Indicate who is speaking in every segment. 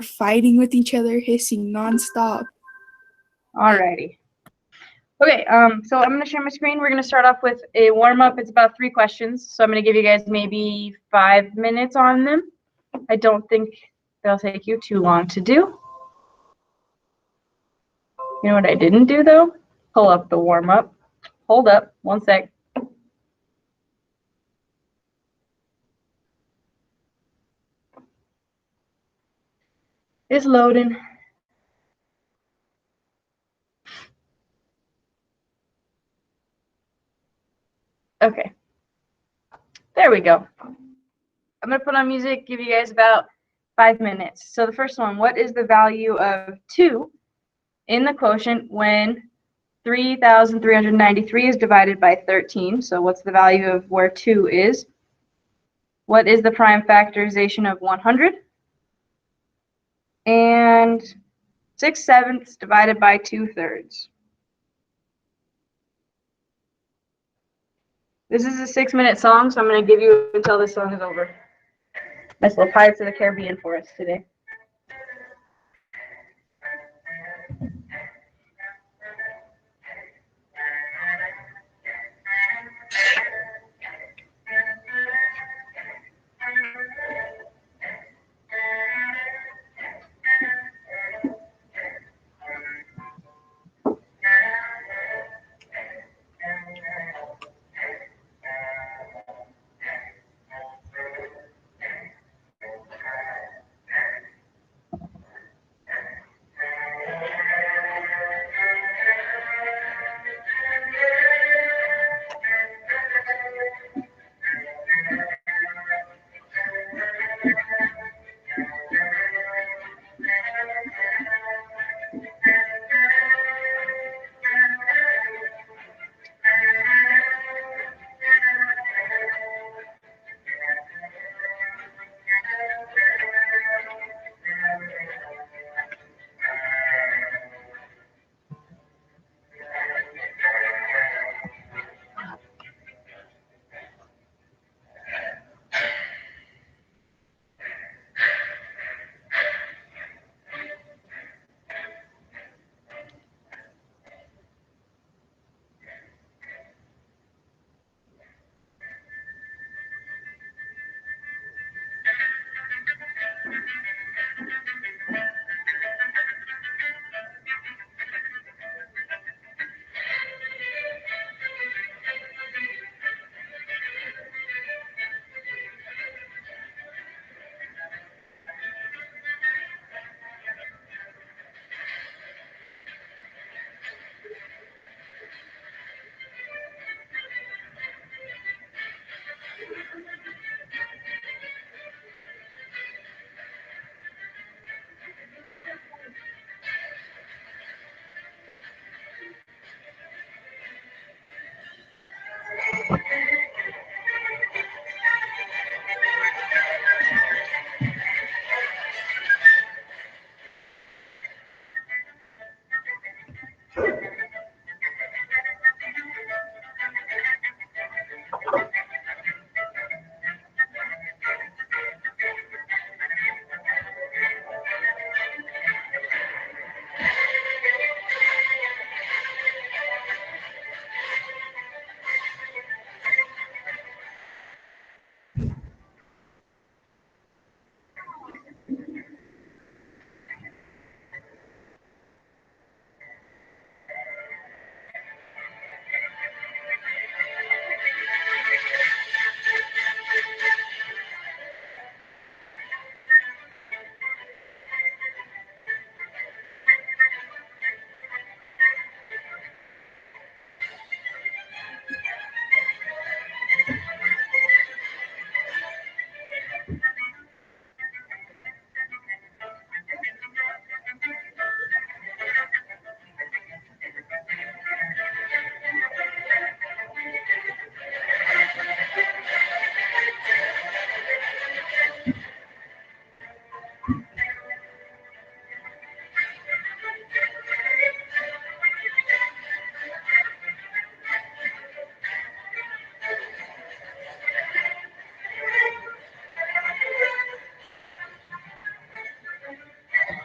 Speaker 1: fighting with each other, hissing nonstop.
Speaker 2: Alrighty. Okay, so I'm going to share my screen. We're going to start off with a warm-up. It's about 3 questions, so I'm going to give you guys maybe 5 minutes on them. I don't think they'll take you too long to do. You know what I didn't do, though? Pull up the warm-up. Hold up, 1 sec. It's loading. Okay. There we go. I'm going to put on music, give you guys about 5 minutes. So the first one, what is the value of 2 in the quotient when 3,393 is divided by 13? So what's the value of where 2 is? What is the prime factorization of 100? And 6/7 divided by 2/3. This is a 6-minute song, so I'm going to give you until this song is over. Nice little Pirates of the Caribbean for us today.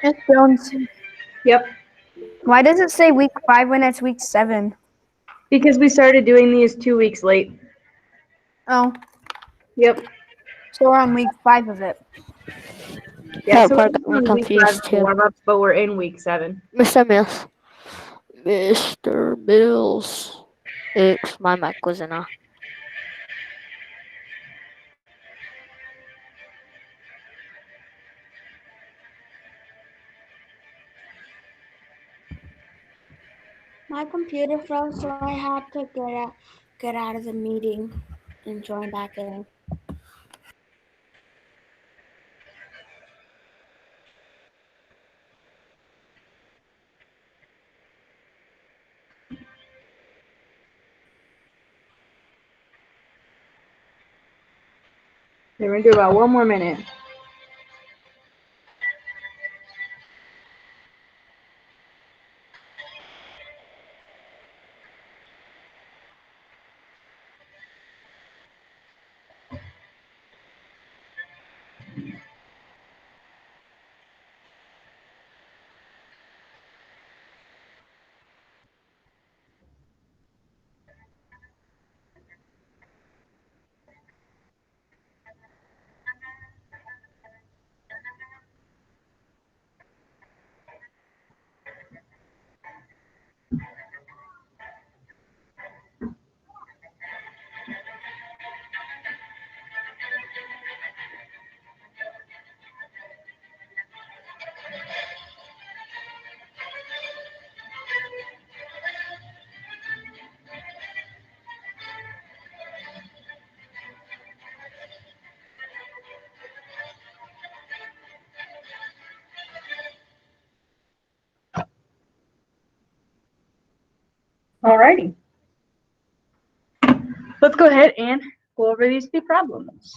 Speaker 3: Miss Jones,
Speaker 2: Yep.
Speaker 3: why does it say week 5 when it's week 7?
Speaker 2: Because we started doing these 2 weeks late.
Speaker 3: Oh,
Speaker 2: Yep.
Speaker 3: so we're on week 5 of it.
Speaker 2: Yeah, so
Speaker 4: part
Speaker 2: we're
Speaker 4: I'm
Speaker 2: on week 5
Speaker 4: confused too.
Speaker 2: warm-ups, but we're in week 7.
Speaker 4: Mr. Mills. Mr. Mills. Oops, my mic wasn't on.
Speaker 5: My computer froze, so I had to get out of the meeting and join back in.
Speaker 2: Okay, we're gonna do about 1 more minute. Alrighty. Let's go ahead and go over these 2 problems.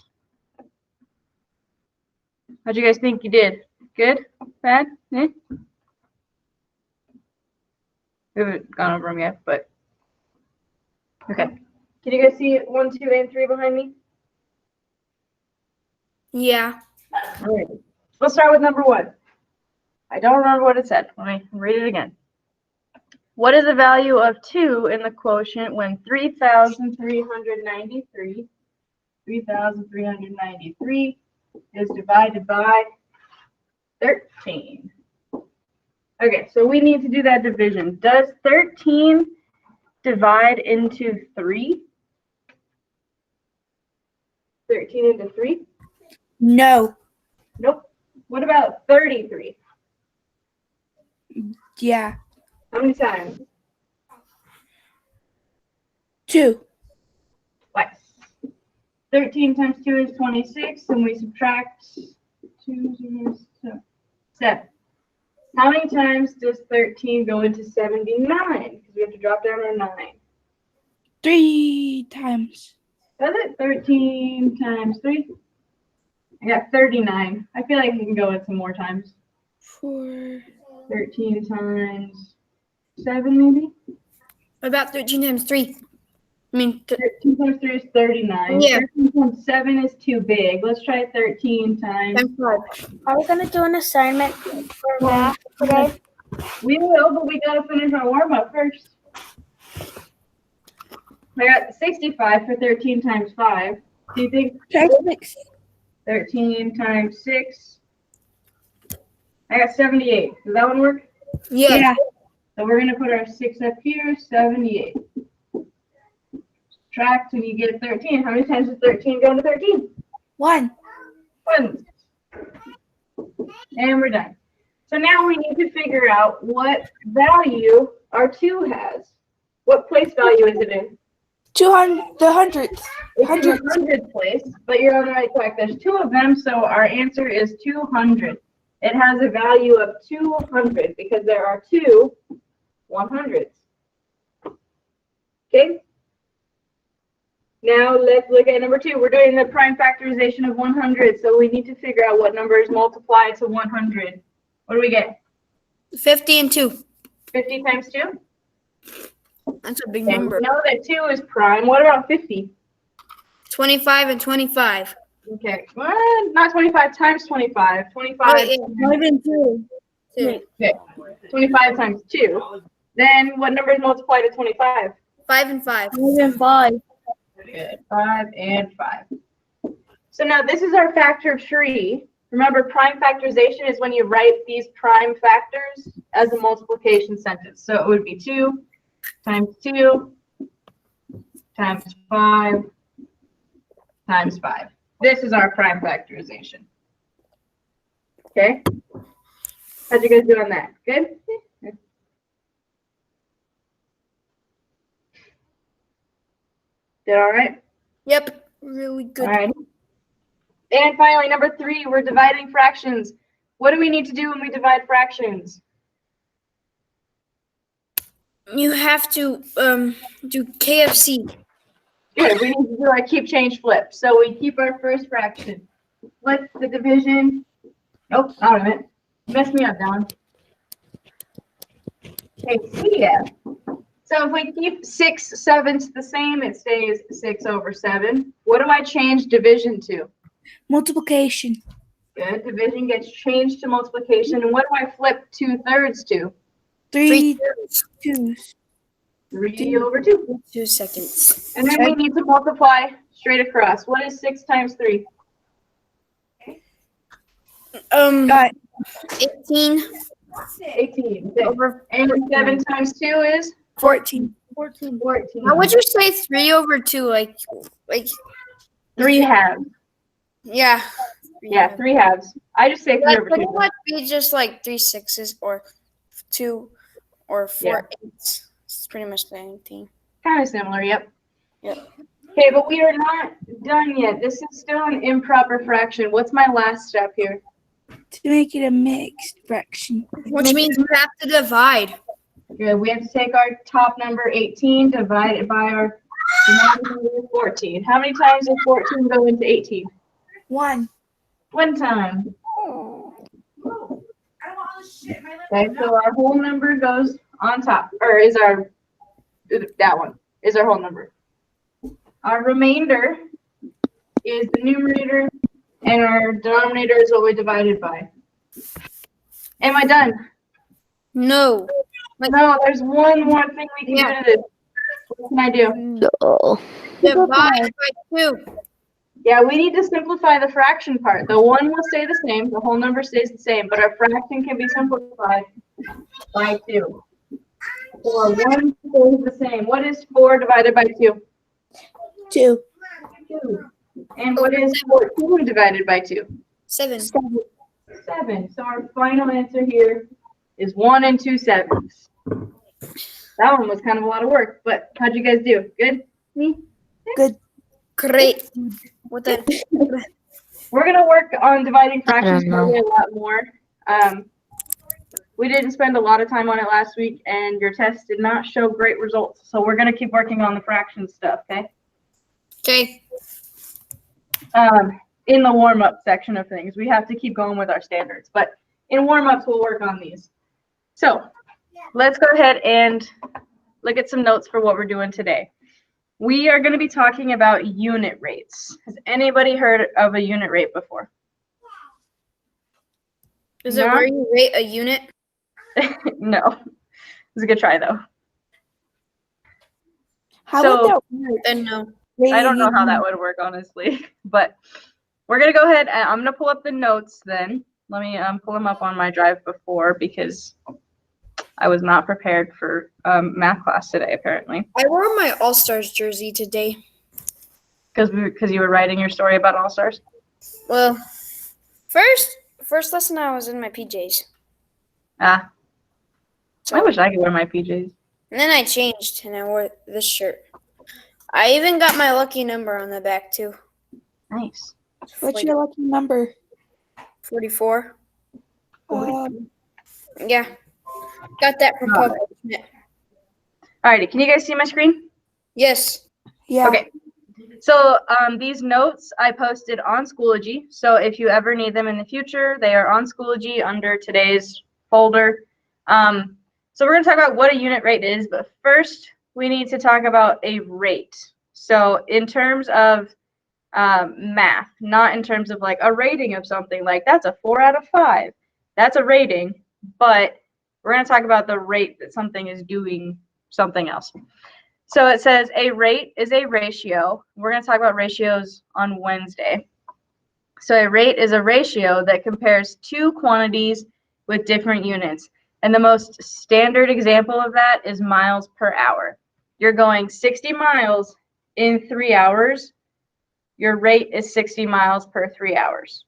Speaker 2: How'd you guys think you did? Good? Bad? Eh? We haven't gone over them yet, but okay. Can you guys see 1, 2, and 3 behind me?
Speaker 1: Yeah.
Speaker 2: Alright. Let's start with number 1. I don't remember what it said. Let me read it again. What is the value of 2 in the quotient when 3,393 is divided by 13? Okay, so we need to do that division. Does 13 divide into 3? 13 into 3?
Speaker 1: No.
Speaker 2: Nope. What about 33?
Speaker 1: Yeah.
Speaker 2: How many times?
Speaker 1: 2.
Speaker 2: Twice. 13 times 2 is 26, and we subtract 2, 7. How many times does 13 go into 79? Because we have to drop down our 9.
Speaker 1: 3 times.
Speaker 2: Does it? 13 times 3? I got 39. I feel like we can go in some more times.
Speaker 1: 4.
Speaker 2: 13 times 7, maybe?
Speaker 1: What about 13 times 3? I mean,
Speaker 2: 13 times 3 is 39.
Speaker 1: Yeah.
Speaker 2: 13 times 7 is too big. Let's try 13 times.
Speaker 1: 5.
Speaker 5: Are we gonna do an assignment for math today?
Speaker 2: We will, but we gotta finish our warm-up first. I got 65 for 13 times 5. Do you think 13 times 6? I got 78. Does that one work?
Speaker 1: Yeah.
Speaker 2: So we're going to put our 6 up here, 78. Subtract and you get 13. How many times does 13 go into 13?
Speaker 1: 1.
Speaker 2: 1. And we're done. So now we need to figure out what value our 2 has. What place value is it in?
Speaker 1: 200. The hundredth.
Speaker 2: It's in the 100th place, but you're on the right track. There's 2 of them, so our answer is 200. It has a value of 200 because there are 2 100s. Okay? Now let's look at number 2. We're doing the prime factorization of 100, so we need to figure out what numbers multiply to 100. What do we get?
Speaker 1: 50 and 2.
Speaker 2: 50 times 2?
Speaker 1: That's a big
Speaker 2: Okay,
Speaker 1: number.
Speaker 2: we know that 2 is prime. What about 50?
Speaker 1: 25 and 25.
Speaker 2: Okay, well, not 25 times 25. 25.
Speaker 1: Oh, yeah. 5 and 2. 2.
Speaker 2: Okay. 25 times 2. Then what numbers multiply to 25?
Speaker 1: 5 and 5.
Speaker 3: 5 and 5.
Speaker 2: Good. 5 and 5. So now this is our factor tree. Remember, prime factorization is when you write these prime factors as a multiplication sentence. So it would be 2 times 2 times 5 times 5. This is our prime factorization. Okay? How'd you guys do on that? Good? Did all right?
Speaker 1: Yep, really good.
Speaker 2: All right. And finally, number 3, we're dividing fractions. What do we need to do when we divide fractions?
Speaker 1: You have to do KFC.
Speaker 2: Good. We need to do our keep, change, flip. So we keep our first fraction. Flip the division. Oh, not a minute. Messed me up, Don. Okay, CF. So if we keep 6 sevenths the same, it stays 6 over 7. What do I change division to?
Speaker 3: Multiplication.
Speaker 2: Good. Division gets changed to multiplication. And what do I flip 2/3 to?
Speaker 3: 3 twos.
Speaker 2: 3 over 2.
Speaker 1: 2 seconds.
Speaker 2: And then we need to multiply straight across. What is 6 times 3?
Speaker 3: Got
Speaker 1: 18
Speaker 2: 18. Okay.
Speaker 1: over
Speaker 2: And 7 times 2 is?
Speaker 3: 14.
Speaker 2: 14.
Speaker 1: How would you say 3 over 2? Like
Speaker 2: 3 halves.
Speaker 1: yeah.
Speaker 2: Yeah, 3 halves. I just say 3
Speaker 1: Like,
Speaker 2: over
Speaker 1: pretty
Speaker 2: 2.
Speaker 1: much be just like 3 sixes or 2 or 4 eights. It's pretty much the same thing.
Speaker 2: Kind of similar, yep.
Speaker 1: Yep.
Speaker 2: Okay, but we are not done yet. This is still an improper fraction. What's my last step here?
Speaker 3: To make it a mixed fraction.
Speaker 1: Which means you have to divide.
Speaker 2: Good. We have to take our top number 18, divide it by our number 14. How many times does 14 go into 18?
Speaker 3: 1.
Speaker 2: 1 time. Okay, so our whole number goes on top, or is our, that one is our whole number. Our remainder is the numerator, and our denominator is what we divided by. Am I done?
Speaker 1: No.
Speaker 2: No, there's one more thing we can do to this. What can I do?
Speaker 4: No.
Speaker 1: Divide by 2.
Speaker 2: Yeah, we need to simplify the fraction part. The 1 will stay the same, the whole number stays the same, but our fraction can be simplified by 2. So 1 stays the same. What is 4 divided by 2?
Speaker 3: 2.
Speaker 2: 2. And what is 14 divided by 2?
Speaker 1: 7.
Speaker 2: 7. So our final answer here is 1 and 2/7. That one was kind of a lot of work, but how'd you guys do? Good? Me?
Speaker 1: Great. What the?
Speaker 2: We're going to work on dividing fractions
Speaker 4: know.
Speaker 2: probably a lot more. We didn't spend a lot of time on it last week, and your test did not show great results. So we're going to keep working on the fraction stuff, okay?
Speaker 1: Okay.
Speaker 2: In the warm-up section of things, we have to keep going with our standards. But in warm-ups, we'll work on these. So let's go ahead and look at some notes for what we're doing today. We are going to be talking about unit rates. Has anybody heard of a unit rate before?
Speaker 1: Is it where you rate a unit?
Speaker 2: No. It's a good try, though.
Speaker 3: How
Speaker 2: So-
Speaker 3: would that work?
Speaker 1: Then no.
Speaker 2: I don't know how that would work, honestly. But we're going to go ahead and I'm going to pull up the notes then. Let me pull them up on my drive before because I was not prepared for math class today, apparently.
Speaker 1: I wore my All-Stars jersey today.
Speaker 2: Because you were writing your story about All-Stars?
Speaker 1: Well, first lesson I was in my PJs.
Speaker 2: Ah,
Speaker 1: So,
Speaker 2: I wish I could wear my PJs.
Speaker 1: and then I changed and I wore this shirt. I even got my lucky number on the back too.
Speaker 2: Nice.
Speaker 3: What's your lucky number?
Speaker 1: 44.
Speaker 3: Um,
Speaker 1: Yeah. Got that from
Speaker 2: Oh.
Speaker 1: Public.
Speaker 2: Alrighty, can you guys see my screen?
Speaker 1: Yes.
Speaker 3: yeah.
Speaker 2: Okay. So these notes I posted on Schoology. So if you ever need them in the future, they are on Schoology under today's folder. So we're going to talk about what a unit rate is, but first we need to talk about a rate. So in terms of math, not in terms of like a rating of something, like that's a 4 out of 5. That's a rating, but we're going to talk about the rate that something is doing something else. So it says a rate is a ratio. We're going to talk about ratios on Wednesday. So a rate is a ratio that compares two quantities with different units. And the most standard example of that is miles per hour. You're going 60 miles in 3 hours. Your rate is 60 miles per 3 hours.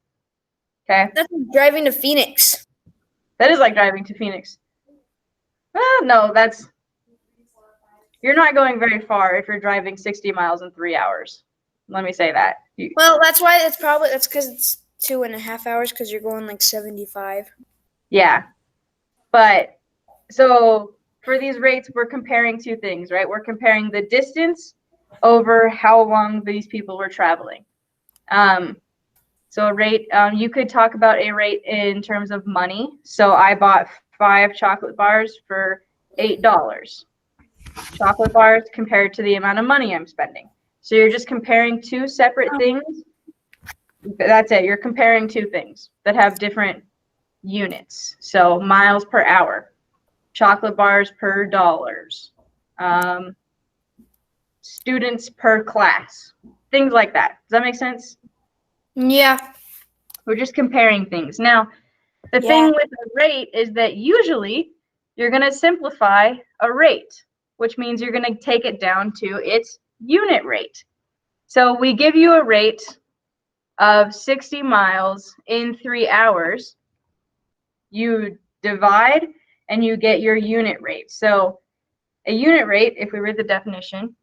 Speaker 2: Okay?
Speaker 1: That's like driving to Phoenix.
Speaker 2: That is like driving to Phoenix. No, you're not going very far if you're driving 60 miles in 3 hours. Let me say that.
Speaker 1: Well, that's because it's 2.5 hours because you're going like 75.
Speaker 2: Yeah. But so for these rates, we're comparing two things, right? We're comparing the distance over how long these people were traveling. So a rate, you could talk about a rate in terms of money. So I bought 5 chocolate bars for $8. Chocolate bars compared to the amount of money I'm spending. So you're just comparing two separate things. That's it. You're comparing two things that have different units. So miles per hour, chocolate bars per dollars, students per class, things like that. Does that make sense?
Speaker 1: Yeah.
Speaker 2: We're just comparing things. Now, the thing with a rate is that usually you're going to simplify a rate, which means you're going to take it down to its unit rate. So we give you a rate of 60 miles in 3 hours. You divide and you get your unit rate. So a unit rate, if we read the definition,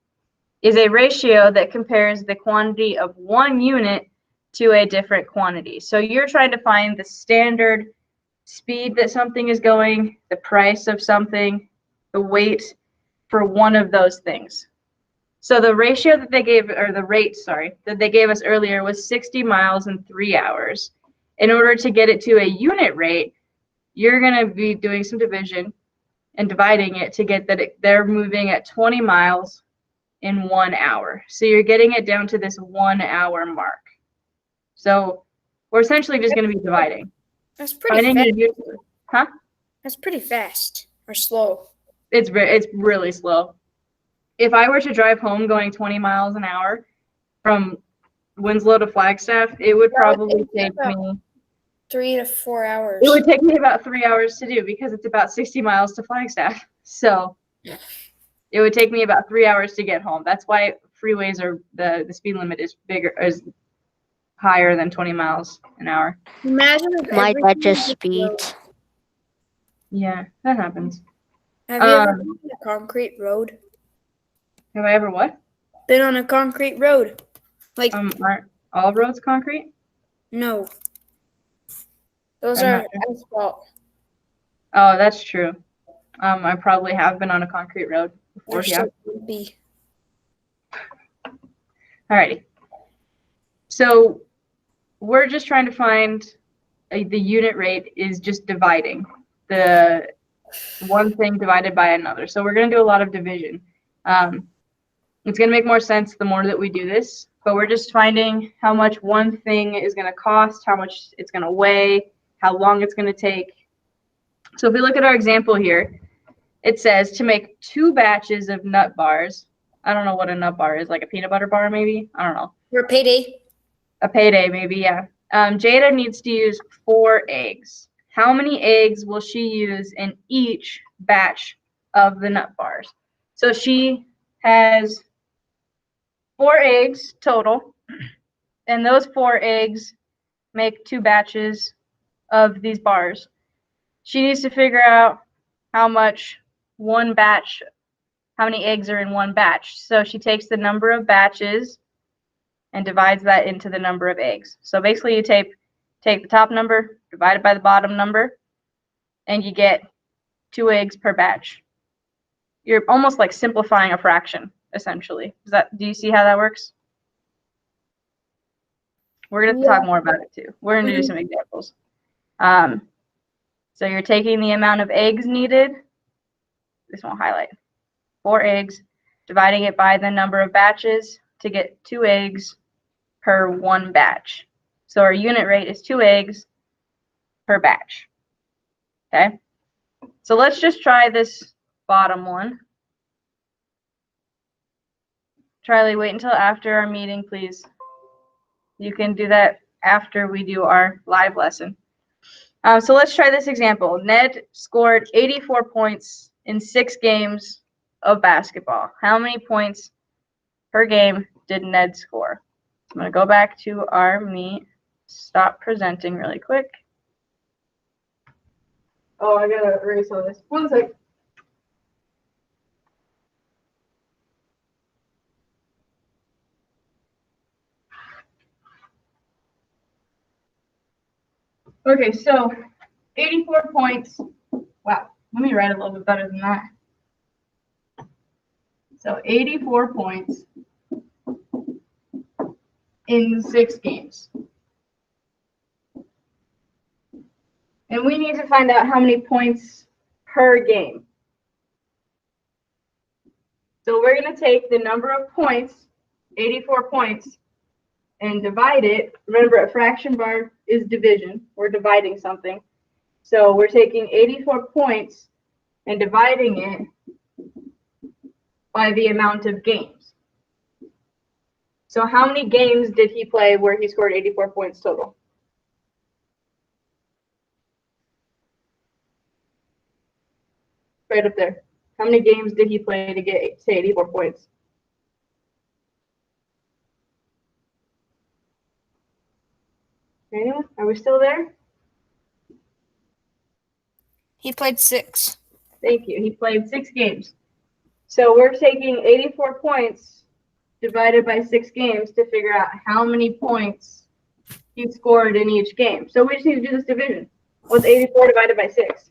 Speaker 2: is a ratio that compares the quantity of one unit to a different quantity. So you're trying to find the standard speed that something is going, the price of something, the weight for one of those things. So the ratio that they gave, or the rate, sorry, that they gave us earlier was 60 miles in 3 hours. In order to get it to a unit rate, you're going to be doing some division and dividing it to get that they're moving at 20 miles in 1 hour. So you're getting it down to this 1 hour mark. So we're essentially just going to be dividing.
Speaker 1: That's pretty fast.
Speaker 2: Huh?
Speaker 1: That's pretty fast or slow.
Speaker 2: It's really slow. If I were to drive home going 20 miles an hour from Winslow to Flagstaff, it would probably take me
Speaker 1: 3 to 4 hours.
Speaker 2: It would take me about 3 hours to do because it's about 60 miles to Flagstaff. So it would take me about 3 hours to get home. That's why freeways are the speed limit is higher than 20 miles an hour.
Speaker 1: Imagine if
Speaker 4: My dad
Speaker 1: everything
Speaker 4: just
Speaker 1: was
Speaker 4: speeds.
Speaker 1: slow.
Speaker 2: Yeah, that happens.
Speaker 1: Have you ever been on a concrete road?
Speaker 2: Have I ever what?
Speaker 1: Been on a concrete road? Like
Speaker 2: Aren't all roads concrete?
Speaker 1: no. Those
Speaker 2: I'm
Speaker 1: are
Speaker 2: not sure.
Speaker 1: asphalt.
Speaker 2: Oh, that's true. I probably have been on a concrete road before.
Speaker 1: They're
Speaker 2: Yeah.
Speaker 1: so bumpy.
Speaker 2: Alrighty. So we're just trying to find the unit rate is just dividing the one thing divided by another. So we're going to do a lot of division. It's going to make more sense the more that we do this, but we're just finding how much one thing is going to cost, how much it's going to weigh, how long it's going to take. So if we look at our example here, it says to make 2 batches of nut bars. I don't know what a nut bar is, like a peanut butter bar maybe? I don't know.
Speaker 1: For a payday.
Speaker 2: A payday maybe, yeah. Jada needs to use 4 eggs. How many eggs will she use in each batch of the nut bars? So she has 4 eggs total, and those 4 eggs make 2 batches of these bars. She needs to figure out how many eggs are in one batch. So she takes the number of batches and divides that into the number of eggs. So basically you take the top number, divide it by the bottom number, and you get 2 eggs per batch. You're almost like simplifying a fraction, essentially. Do you see how that works? We're going to talk more about it too. We're going to do some examples. So you're taking the amount of eggs needed. This won't highlight. 4 eggs, dividing it by the number of batches to get 2 eggs per 1 batch. So our unit rate is 2 eggs per batch. Okay? So let's just try this bottom one. Charlie, wait until after our meeting, please. You can do that after we do our live lesson. So let's try this example. Ned scored 84 points in 6 games of basketball. How many points per game did Ned score? I'm going to go back to our meet. Stop presenting really quick. Oh, I got to erase all this. One sec. Okay, so 84 points. Wow, let me write a little bit better than that. So 84 points in 6 games. And we need to find out how many points per game. So we're going to take the number of points, 84 points, and divide it. Remember, a fraction bar is division. We're dividing something. So we're taking 84 points and dividing it by the amount of games. So how many games did he play where he scored 84 points total? Right up there. How many games did he play to get to 84 points? Anyone? Are we still there?
Speaker 1: He played 6.
Speaker 2: Thank you. He played 6 games. So we're taking 84 points divided by 6 games to figure out how many points he scored in each game. So we just need to do this division. What's 84 divided by 6?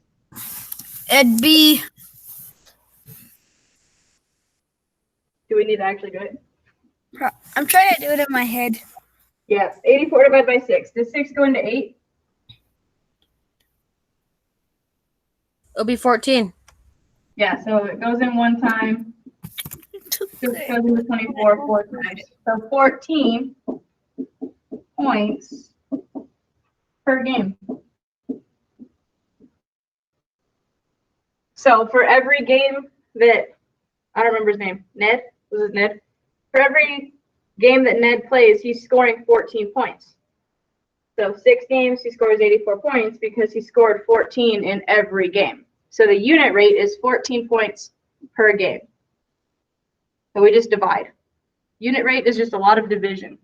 Speaker 1: It'd be.
Speaker 2: Do we need to actually do it?
Speaker 1: I'm trying to do it in my head.
Speaker 2: Yeah, 84 divided by 6. Does 6 go into 8?
Speaker 6: It'll be 14.
Speaker 2: Yeah, so it goes in one time. 6 goes into 24 4 times. So 14 points per game. So for every game that, I don't remember his name, Ned? Was it Ned? For every game that Ned plays, he's scoring 14 points. So 6 games, he scores 84 points because he scored 14 in every game. So the unit rate is 14 points per game. So we just divide. Unit rate is just a lot of division.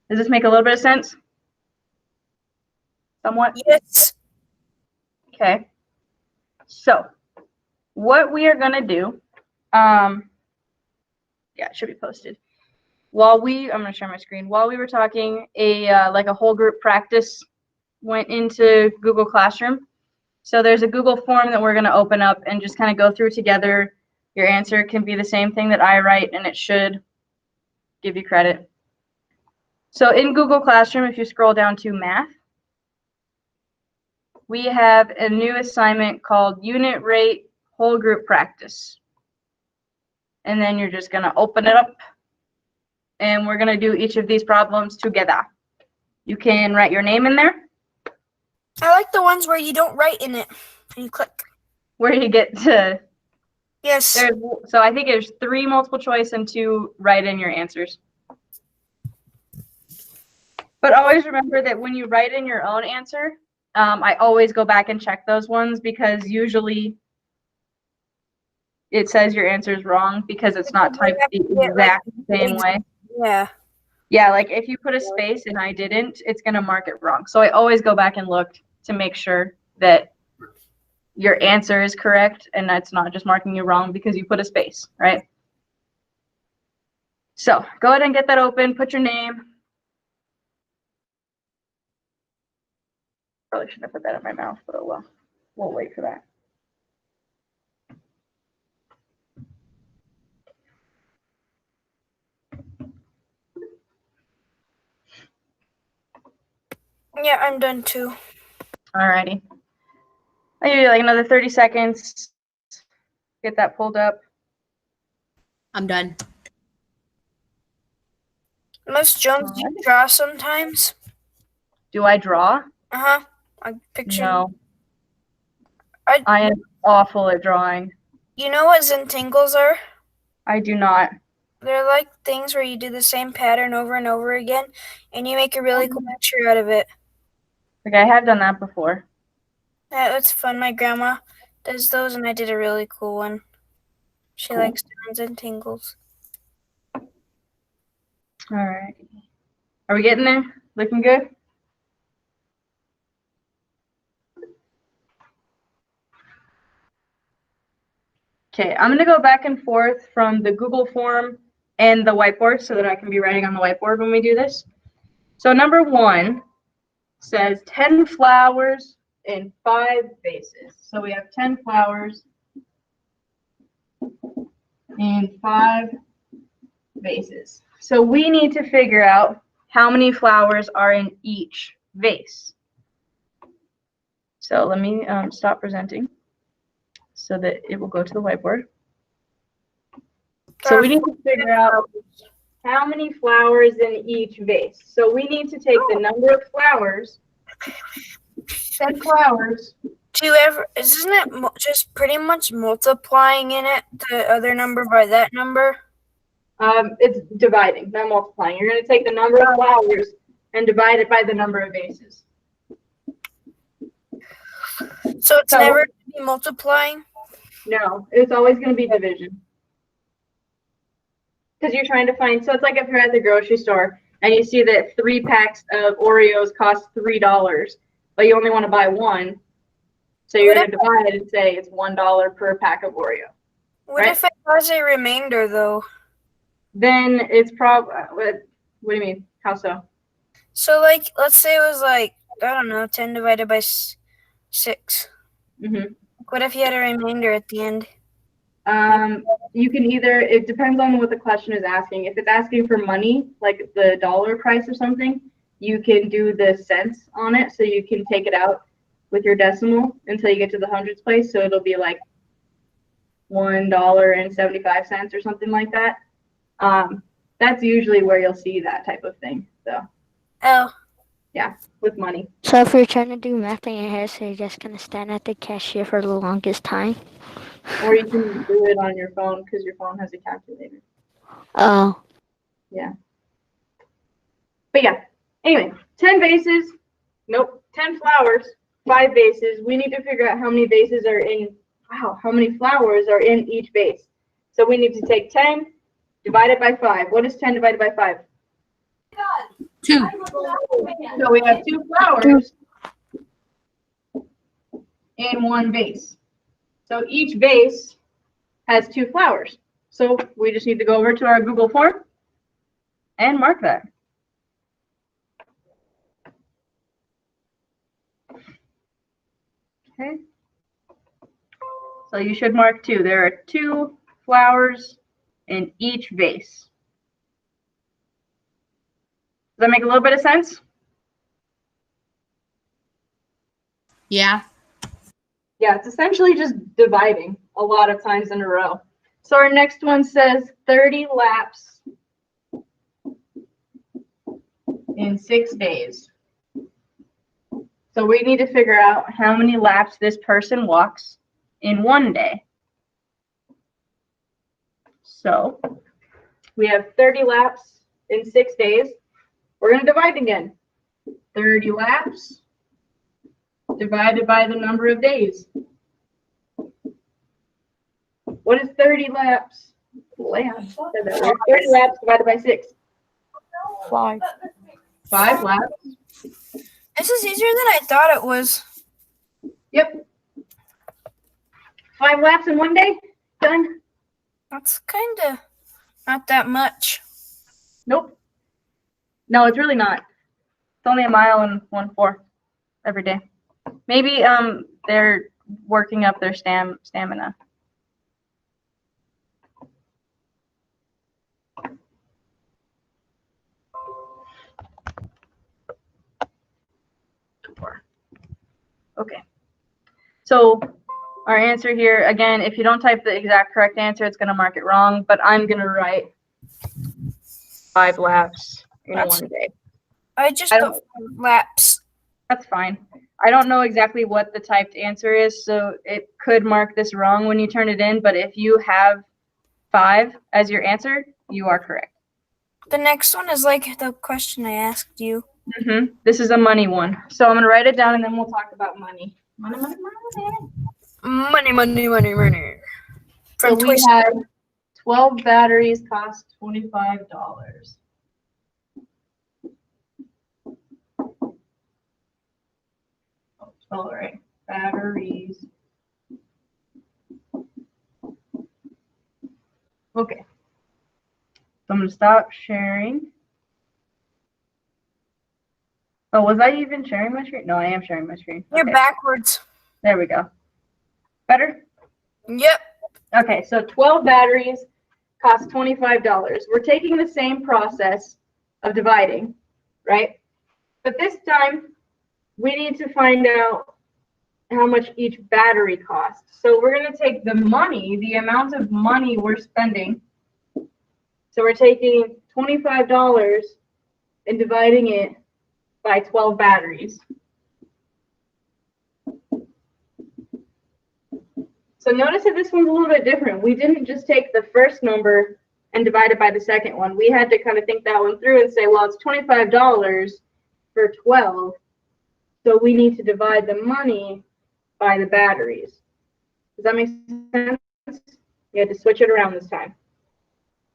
Speaker 2: Does this make a little bit of sense? Somewhat?
Speaker 1: Yes.
Speaker 2: Okay. So what we are going to do, yeah, it should be posted. I'm going to share my screen. While we were talking, like a whole group practice went into Google Classroom. So there's a Google form that we're going to open up and just kind of go through together. Your answer can be the same thing that I write, and it should give you credit. So in Google Classroom, if you scroll down to Math, we have a new assignment called Unit Rate Whole Group Practice. And then you're just going to open it up, and we're going to do each of these problems together. You can write your name in there.
Speaker 1: I like the ones where you don't write in it and you click.
Speaker 2: Where you get to,
Speaker 1: Yes.
Speaker 2: so I think there's 3 multiple choice and 2 write in your answers. But always remember that when you write in your own answer, I always go back and check those ones because usually it says your answer is wrong because it's not typed the exact same way.
Speaker 1: Yeah.
Speaker 2: Yeah, like if you put a space and I didn't, it's going to mark it wrong. So I always go back and look to make sure that your answer is correct and that's not just marking you wrong because you put a space, right? So go ahead and get that open, put your name. Probably shouldn't have put that in my mouth, but oh well. We'll wait for that.
Speaker 1: Yeah, I'm done too.
Speaker 2: Alrighty. I'll give you like another 30 seconds. Get that pulled up.
Speaker 6: I'm done.
Speaker 1: Miss Jones, do you draw sometimes?
Speaker 2: Do I draw?
Speaker 1: I picture.
Speaker 2: No.
Speaker 1: I
Speaker 2: awful at drawing.
Speaker 1: You know what Zentangles are?
Speaker 2: I do not.
Speaker 1: They're like things where you do the same pattern over and over again, and you make a really cool picture out of it.
Speaker 2: Like, I have done that before.
Speaker 1: Yeah, that's fun. My grandma does those, and I did a really cool one. She
Speaker 2: Cool.
Speaker 1: likes sounds and tingles.
Speaker 2: All right. Are we getting there? Looking good? Okay, I'm going to go back and forth from the Google form and the whiteboard so that I can be writing on the whiteboard when we do this. So number 1 says 10 flowers in 5 vases. So we have 10 flowers in 5 vases. So we need to figure out how many flowers are in each vase. So let me stop presenting so that it will go to the whiteboard. So we need to figure out how many flowers in each vase. So we need to take the number of flowers, 10 flowers.
Speaker 1: Isn't it just pretty much multiplying in it the other number by that number?
Speaker 2: It's dividing, not multiplying. You're going to take the number of flowers and divide it by the number of vases.
Speaker 1: So it's never going to be multiplying?
Speaker 2: No, it's always going to be division. Because you're trying to find, so it's like if you're at the grocery store and you see that 3 packs of Oreos cost $3, but you only want to buy 1. So you're going to divide it and say it's $1 per pack of Oreo.
Speaker 1: What if it has a remainder, though?
Speaker 2: Then it's probably, what do you mean? How so?
Speaker 1: So, like, let's say it was like, I don't know, 10 divided by 6.
Speaker 2: Mm-hmm.
Speaker 1: What if you had a remainder at the end?
Speaker 2: You can either, it depends on what the question is asking. If it's asking for money, like the dollar price or something, you can do the cents on it. So you can take it out with your decimal until you get to the hundreds place. So it'll be like $1.75 or something like that. That's usually where you'll see that type of thing. So, yeah, with money.
Speaker 4: So if you're trying to do math in your head, so you're just gonna stand at the cashier for the longest time.
Speaker 2: Or you can do it on your phone because your phone has a calculator.
Speaker 4: Oh.
Speaker 2: Yeah. But yeah. Anyway, 10 vases. Nope. 10 flowers. 5 vases. We need to figure out how many vases are in. Wow. How many flowers are in each vase? So we need to take 10 divided by 5. What is 10 divided by 5?
Speaker 6: 2.
Speaker 2: So we have 2 flowers in 1 vase. So each vase has 2 flowers. So we just need to go over to our Google form and mark that. Okay. So you should mark 2. There are 2 flowers in each vase. Does that make a little bit of sense?
Speaker 6: Yeah.
Speaker 2: Yeah, it's essentially just dividing a lot of times in a row. So our next one says 30 laps in 6 days. So we need to figure out how many laps this person walks in 1 day. So we have 30 laps in 6 days. We're going to divide again. 30 laps divided by the number of days. What is 30 laps? 30 laps divided by 6.
Speaker 3: 5.
Speaker 2: 5 laps.
Speaker 1: This is easier than I thought it was.
Speaker 2: Yep. 5 laps in 1 day. Done.
Speaker 1: That's kind of not that much.
Speaker 2: Nope. No, it's really not. It's only a mile and 1/4 every day. Maybe they're working up their stamina. Okay. So our answer here, again, if you don't type the exact correct answer, it's going to mark it wrong, but I'm going to write 5 laps in 1 day.
Speaker 1: I just put 5 laps.
Speaker 2: That's fine. I don't know exactly what the typed answer is, so it could mark this wrong when you turn it in, but if you have 5 as your answer, you are correct.
Speaker 1: The next one is like the question I asked you.
Speaker 2: This is a money one. So I'm going to write it down and then we'll talk about money. Money, money, money.
Speaker 1: Money, money, money, money.
Speaker 2: So
Speaker 1: From
Speaker 2: we
Speaker 1: Toy
Speaker 2: have 12 batteries cost $25. All right, batteries. Okay. So I'm going to stop sharing. Oh, was I even sharing my screen? No, I am sharing my screen.
Speaker 1: You're
Speaker 2: Okay.
Speaker 1: backwards.
Speaker 2: There we go. Better?
Speaker 1: Yep.
Speaker 2: Okay, so 12 batteries cost $25. We're taking the same process of dividing, right? But this time, we need to find out how much each battery costs. So we're going to take the money, the amount of money we're spending. So we're taking $25 and dividing it by 12 batteries. So notice that this one's a little bit different. We didn't just take the first number and divide it by the second one. We had to kind of think that one through and say, well, it's $25 for 12. So we need to divide the money by the batteries. Does that make sense? You had to switch it around this time.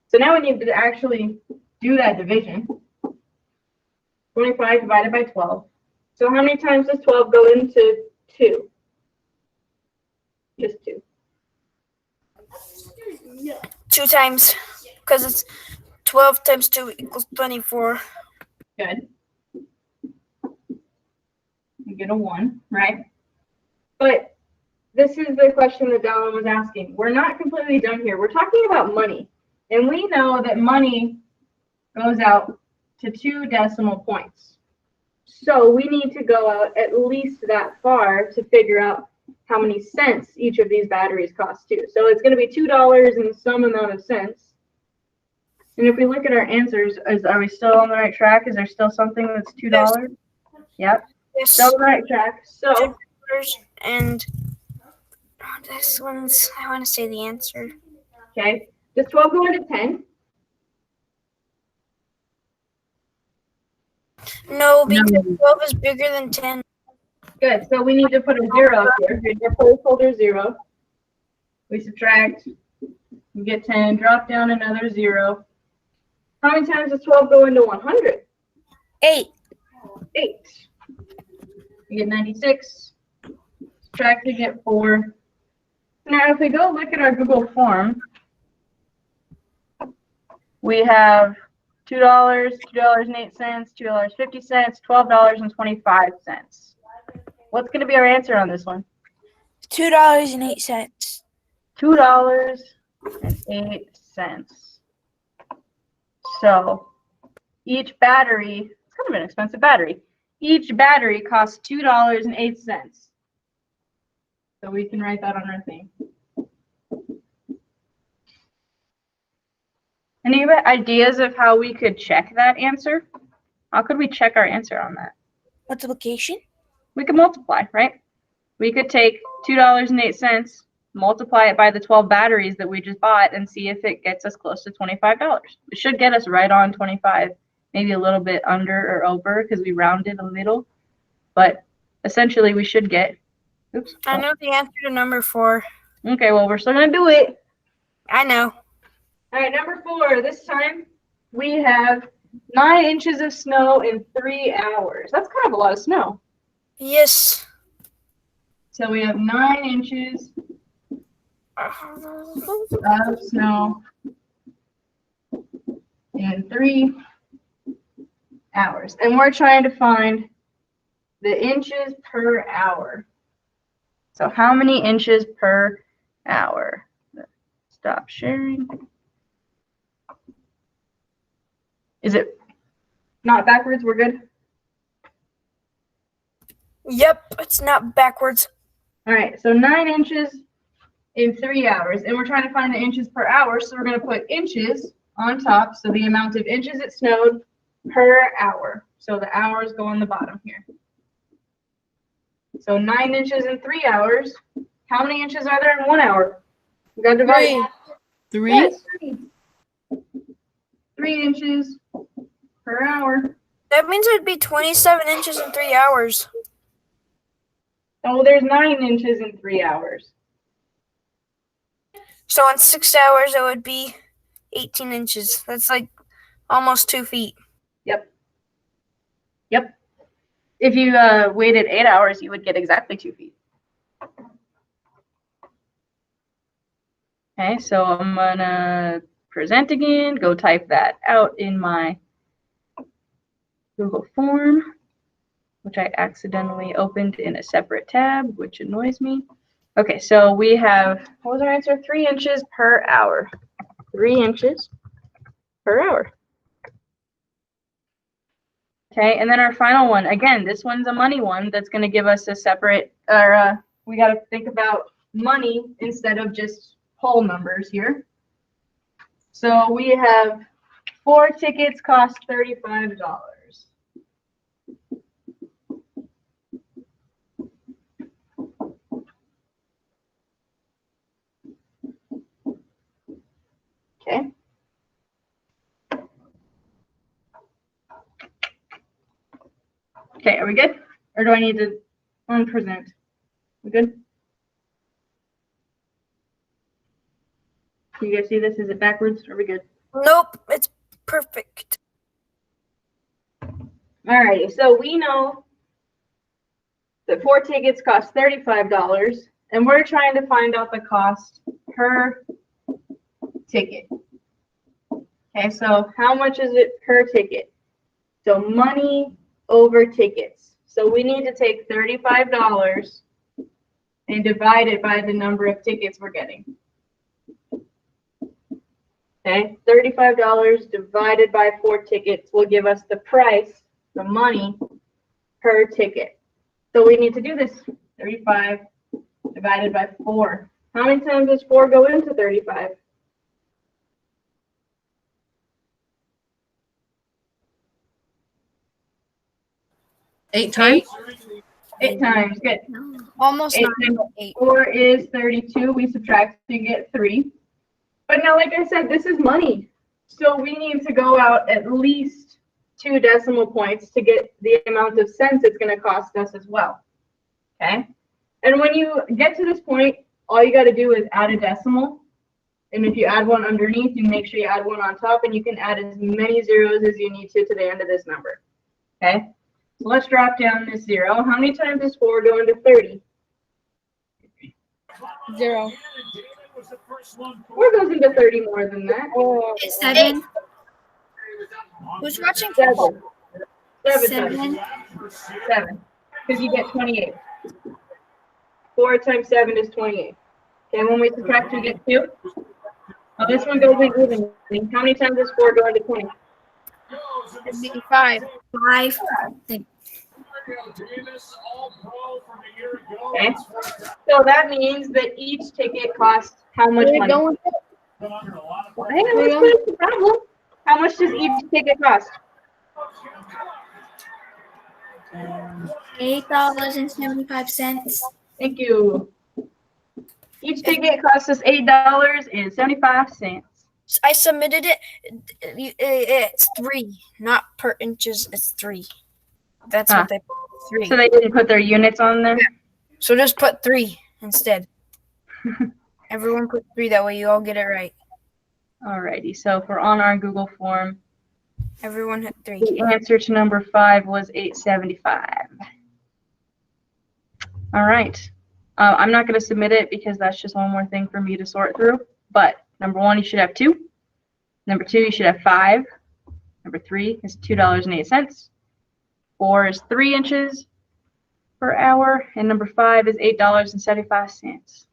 Speaker 2: So now we need to actually do that division. 25 divided by 12. So how many times does 12 go into 2? Just 2.
Speaker 1: 2 times, because it's 12 times 2 equals 24.
Speaker 2: Good. You get a 1, right? But this is the question that Dallin was asking. We're not completely done here. We're talking about money. And we know that money goes out to 2 decimal points. So we need to go out at least that far to figure out how many cents each of these batteries cost too. So it's going to be $2 and some amount of cents. And if we look at our answers, are we still on the right track? Is there still something that's $2?
Speaker 1: Yes.
Speaker 2: Yep.
Speaker 1: Yes.
Speaker 2: Still on the right track. So
Speaker 1: And this one's, I want to say the answer.
Speaker 2: okay, does 12 go into 10?
Speaker 1: No, because 12 is bigger than 10.
Speaker 2: Good. So we need to put a 0 up here. Here's our placeholder 0. We subtract. We get 10. Drop down another 0. How many times does 12 go into 100?
Speaker 1: 8.
Speaker 2: 8. You get 96. Subtract to get 4. Now, if we go look at our Google form, we have $2, $2.08, $2.50, $12.25. What's going to be our answer on this one?
Speaker 1: $2.08.
Speaker 2: $2.08. So each battery, it's kind of an expensive battery. Each battery costs $2.08. So we can write that on our thing. Any ideas of how we could check that answer? How could we check our answer on that?
Speaker 1: Multiplication?
Speaker 2: We could multiply, right? We could take $2.08, multiply it by the 12 batteries that we just bought, and see if it gets us close to $25. It should get us right on 25, maybe a little bit under or over because we rounded a little. But essentially, we should get, oops.
Speaker 1: I know the answer to number 4.
Speaker 2: Okay, well, we're still going to do it.
Speaker 1: I know.
Speaker 2: All right, number 4, this time we have 9 inches of snow in 3 hours. That's kind of a lot of snow.
Speaker 1: Yes.
Speaker 2: So we have 9 inches of snow in 3 hours. And we're trying to find the inches per hour. So how many inches per hour? Stop sharing. Is it not backwards? We're good?
Speaker 1: Yep, it's not backwards.
Speaker 2: All right, so 9 inches in 3 hours. And we're trying to find the inches per hour, so we're going to put inches on top. So the amount of inches it snowed per hour. So the hours go on the bottom here. So 9 inches in 3 hours. How many inches are there in 1 hour? We got to divide.
Speaker 6: 3.
Speaker 2: Yes. 3 inches per hour.
Speaker 1: That means it would be 27 inches in 3 hours.
Speaker 2: Oh, there's 9 inches in 3 hours.
Speaker 1: So in 6 hours, it would be 18 inches. That's like almost 2 feet.
Speaker 2: Yep. Yep. If you waited 8 hours, you would get exactly 2 feet. Okay, so I'm gonna present again, go type that out in my Google form, which I accidentally opened in a separate tab, which annoys me. Okay, so we have, what was our answer? 3 inches per hour. 3 inches per hour. Okay, and then our final one, again, this one's a money one that's going to give us a separate, we got to think about money instead of just whole numbers here. So we have 4 tickets cost $35. Okay. Okay, are we good? Or do I need to unpresent? We good? Can you guys see this? Is it backwards? Are we good?
Speaker 1: Nope, it's perfect.
Speaker 2: Alrighty, so we know that 4 tickets cost $35, and we're trying to find out the cost per ticket. Okay, so how much is it per ticket? So money over tickets. So we need to take $35 and divide it by the number of tickets we're getting. Okay, $35 divided by 4 tickets will give us the price, the money per ticket. So we need to do this. 35 divided by 4. How many times does 4 go into 35?
Speaker 6: 8 times.
Speaker 2: 8 times. Good.
Speaker 1: Almost
Speaker 2: 8
Speaker 1: not
Speaker 2: times
Speaker 1: 8.
Speaker 2: 4 is 32. We subtract to get 3. But now, like I said, this is money. So we need to go out at least 2 decimal points to get the amount of cents it's going to cost us as well. Okay? And when you get to this point, all you got to do is add a decimal. And if you add one underneath, you make sure you add one on top, and you can add as many zeros as you need to the end of this number. Okay? So let's drop down this 0. How many times does 4 go into 30?
Speaker 1: 0.
Speaker 2: 4 goes into 30 more than that.
Speaker 5: 7.
Speaker 1: Who's watching football?
Speaker 2: 7 times. 7. Because you get 28. 4 times 7 is 28. Okay, when we subtract, we get 2. Now this one goes in evenly. How many times does 4 go into 20?
Speaker 1: 5.
Speaker 5: 5.
Speaker 2: Okay. So that means that each ticket costs how much money? Hang on, let's put the problem. How much does each ticket cost?
Speaker 5: $8.75.
Speaker 2: Thank you. Each ticket costs us $8.75.
Speaker 1: I submitted it. It's 3, not per inches. It's 3. That's what they put. 3.
Speaker 2: So they didn't put their units on there?
Speaker 1: So just put 3 instead. Everyone put 3. That way you all get it right.
Speaker 2: Alrighty, so if we're on our Google form,
Speaker 1: Everyone hit 3.
Speaker 2: the answer to number 5 was $8.75. All right. I'm not going to submit it because that's just one more thing for me to sort through. But number 1, you should have 2. Number 2, you should have 5. Number 3 is $2.08. 4 is 3 inches per hour. And number 5 is $8.75.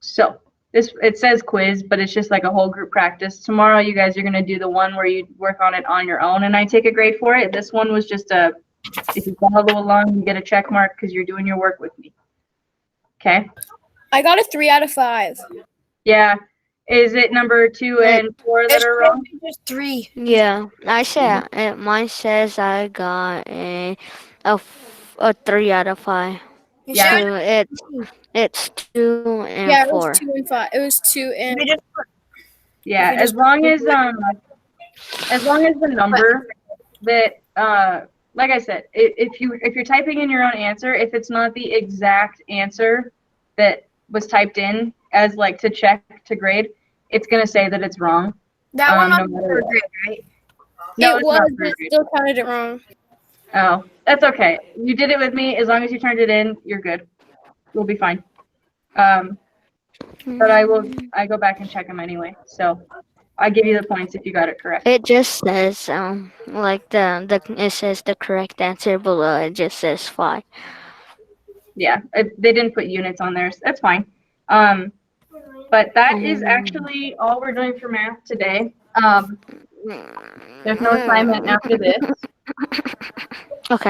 Speaker 2: So it says quiz, but it's just like a whole group practice. Tomorrow, you guys are going to do the one where you work on it on your own, and I take a grade for it. This one was just if you follow along, you get a check mark because you're doing your work with me. Okay?
Speaker 1: I got a 3 out of 5.
Speaker 2: Yeah. Is it number 2 and 4 that are wrong?
Speaker 1: Just 3.
Speaker 4: Yeah, I said mine says I got a 3 out of 5.
Speaker 1: You
Speaker 2: Yeah.
Speaker 1: should-
Speaker 4: So it's 2 and
Speaker 7: Yeah, it
Speaker 4: 4.
Speaker 7: was 2 and 5. It was 2 and
Speaker 1: you just put-
Speaker 2: Yeah,
Speaker 1: If you
Speaker 2: as long as the number that like I said, if you're typing in your own answer, if it's not the exact answer that was typed in as like to check to grade, it's gonna say that it's wrong.
Speaker 1: that one
Speaker 2: no
Speaker 1: was
Speaker 2: matter
Speaker 1: for
Speaker 2: what.
Speaker 1: grade, right?
Speaker 2: No,
Speaker 7: it
Speaker 2: it's
Speaker 7: was,
Speaker 2: not
Speaker 7: but
Speaker 2: for
Speaker 7: it
Speaker 2: grade.
Speaker 7: still counted it wrong.
Speaker 2: Oh, that's okay. You did it with me. As long as you turned it in, you're good. We'll be fine. But I go back and check them anyway. So I give you the points if you got it correct.
Speaker 4: It just says like it says the correct answer below. It just says 5.
Speaker 2: Yeah, they didn't put units on there. So that's fine. But that is actually all we're doing for math today. There's no assignment after this.